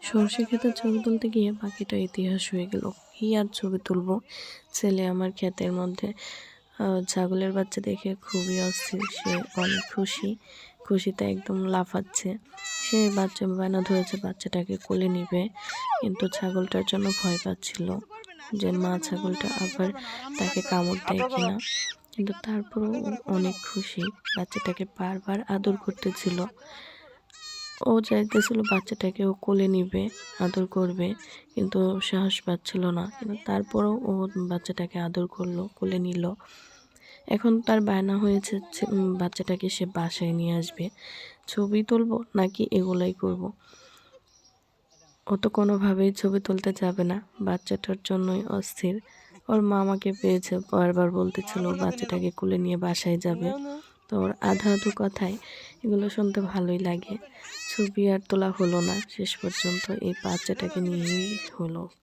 সর্ষে ক্ষেতে ছবি তুলতে গিয়ে বাকিটা ইতিহাস হয়ে গেল। কি আর ছবি তুলবো, ছেলে আমার ক্ষেতের মধ্যে ছাগলের বাচ্চা দেখে খুবই অস্থির। সে অনেক খুশিতে একদম লাফাচ্ছে। সে বাচ্চা বায়না ধরেছে বাচ্চাটাকে কোলে নিবে, কিন্তু ছাগলটার জন্য ভয় পাচ্ছিল যে মা ছাগলটা আবার তাকে কামড় দেয় কিনা। কিন্তু তারপরও ও অনেক খুশি, বাচ্চাটাকে বারবার আদর করতেছিল। ও চাইতেছিল বাচ্চাটাকে ও কোলে নিবে, আদর করবে, কিন্তু সাহস পাচ্ছিল না। কিন্তু তারপরেও ও বাচ্চাটাকে আদর করলো, কোলে নিল। এখন তার বায়না হয়েছে বাচ্চাটাকে সে বাসায় নিয়ে আসবে। ছবি তুলবো নাকি এগুলাই করব। ও তো কোনোভাবেই ছবি তুলতে যাবে না, বাচ্চাটার জন্যই অস্থির। ওর মা আমাকে পেয়েছে, বারবার বলতেছিল ও বাচ্চাটাকে কোলে নিয়ে বাসায় যাবে। তো ওর আধো আধো কথায় এগুলো শুনতে ভালোই লাগে। ছবি আর তোলা হলো না, শেষ পর্যন্ত এই বাচ্চাটাকে নিয়েই হলো।